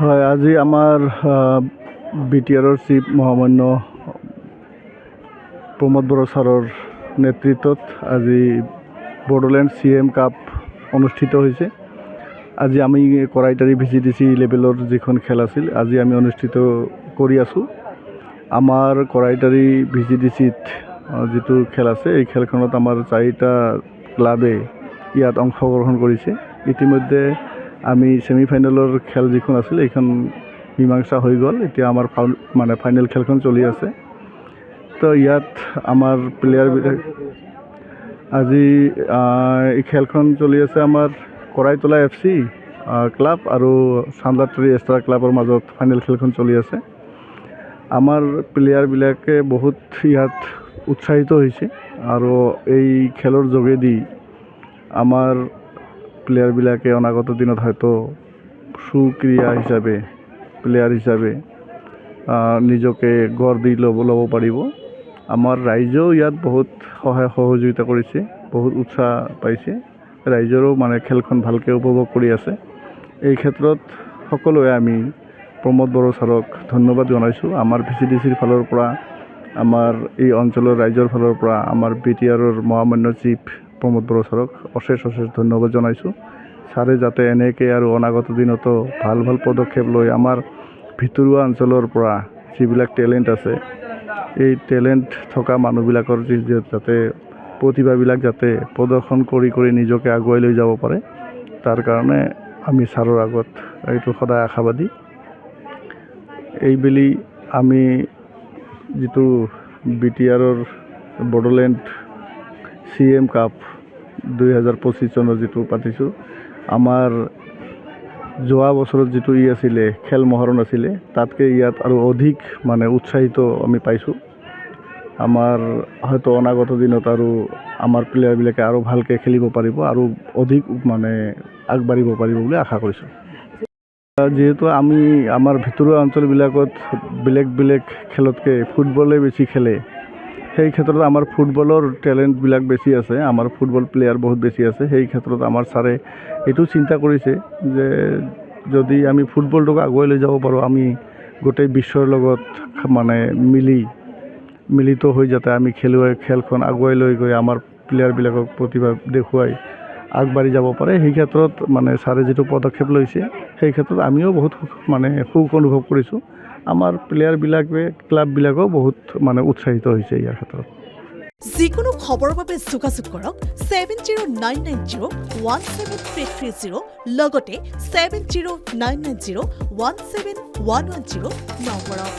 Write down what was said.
হয়, আজি আমাৰ BTRৰ চিফ মহামান্য প্ৰমোদ বড়ো ছাৰৰ নেতৃত্বত আজি বড়োলেণ্ড CM কাপ অনুষ্ঠিত হৈছে। আজি আমি কৰাইটাৰী VCDC লেভেলৰ যিখন খেল আছিল আজি আমি অনুষ্ঠিত কৰি আছোঁ। আমাৰ কৰাইটাৰী VCDCত যিটো খেল আছে এই খেলখনত আমাৰ 4টা ক্লাবে ইয়াত অংশগ্ৰহণ কৰিছে। ইতিমধ্যে আমি ছেমিফাইনেলৰ খেল যিখন আছিল এইখন মীমাংসা হৈ গ'ল। এতিয়া আমাৰ ফাইনেল খেলখন চলি আছে। তো ইয়াত আমাৰ প্লেয়াৰবিলাক আজি এই খেলখন চলি আছে আমাৰ কৰাইতলা FC ক্লাব আৰু চান্দাতৰী এক্সট্ৰা ক্লাবৰ মাজত ফাইনেল খেলখন চলি আছে। আমাৰ প্লেয়াৰবিলাকে বহুত ইয়াত উৎসাহিত হৈছে আৰু এই খেলৰ যোগেদি আমাৰ প্লেয়াৰবিলাকে অনাগত দিনত হয়তো সুক্ৰীড়া হিচাপে প্লেয়াৰ হিচাপে নিজকে গঢ় দি ল'ব পাৰিব। আমাৰ ৰাইজেও ইয়াত বহুত সহায় সহযোগিতা কৰিছে, বহুত উৎসাহ পাইছে। ৰাইজৰো খেলখন ভালকৈ উপভোগ কৰি আছে। এই ক্ষেত্ৰত সকলোৱে আমি প্ৰমোদ বড়ো ছাৰক ধন্যবাদ জনাইছোঁ। আমাৰ VCDCৰ ফালৰ পৰা, আমাৰ এই অঞ্চলৰ ৰাইজৰ ফালৰ পৰা আমাৰ BTRৰ মহামান্য চিফ প্ৰমোদ বড়ো ছাৰক অশেষ ধন্যবাদ জনাইছোঁ। ছাৰে যাতে এনেকৈ আৰু অনাগত দিনতো ভাল পদক্ষেপ লৈ আমাৰ ভিতৰুৱা অঞ্চলৰ পৰা যিবিলাক টেলেণ্ট আছে এই টেলেণ্ট থকা মানুহবিলাকৰ যাতে প্ৰতিভাবিলাক যাতে প্ৰদৰ্শন কৰি নিজকে আগুৱাই লৈ যাব পাৰে, তাৰ কাৰণে আমি ছাৰৰ আগত এইটো সদায় আশাবাদী। এইবেলি আমি যিটো BTRৰ বড়োলেণ্ড CM কাপ 2025 চনত যিটো পাতিছোঁ, আমাৰ যোৱা বছৰত যিটো আছিলে খেল মহৰণ আছিলে তাতকৈ ইয়াত আৰু অধিক উৎসাহিত আমি পাইছোঁ। আমাৰ হয়তো অনাগত দিনত আৰু আমাৰ প্লেয়াৰবিলাকে আৰু ভালকৈ খেলিব পাৰিব আৰু অধিক আগবাঢ়িব পাৰিব বুলি আশা কৰিছোঁ। যিহেতু আমাৰ ভিতৰুৱা অঞ্চলবিলাকত বেলেগ খেলতকৈ ফুটবলে বেছি খেলে, সেই ক্ষেত্ৰত আমাৰ ফুটবলৰ টেলেণ্টবিলাক বেছি আছে, আমাৰ ফুটবল প্লেয়াৰ বহুত বেছি আছে। সেই ক্ষেত্ৰত আমাৰ ছাৰে এইটো চিন্তা কৰিছে যে যদি আমি ফুটবলটোক আগুৱাই লৈ যাব পাৰোঁ, আমি গোটেই বিশ্বৰ লগত মিলিত হৈ যাতে আমি খেলখন আগুৱাই লৈ গৈ আমাৰ প্লেয়াৰবিলাকক প্ৰতিভা দেখুৱাই আগবাঢ়ি যাব পাৰে। সেই ক্ষেত্ৰত ছাৰে যিটো পদক্ষেপ লৈছে সেই ক্ষেত্ৰত আমিও বহুত সুখ অনুভৱ কৰিছোঁ। আমাৰ প্লেয়াৰবিলাকে ক্লাববিলাকেও বহুত উৎসাহিত হৈছে ইয়াৰ ক্ষেত্ৰত। যিকোনো খবৰৰ বাবে যোগাযোগ কৰক 7099017330 লগতে 7099017110 নম্বৰত।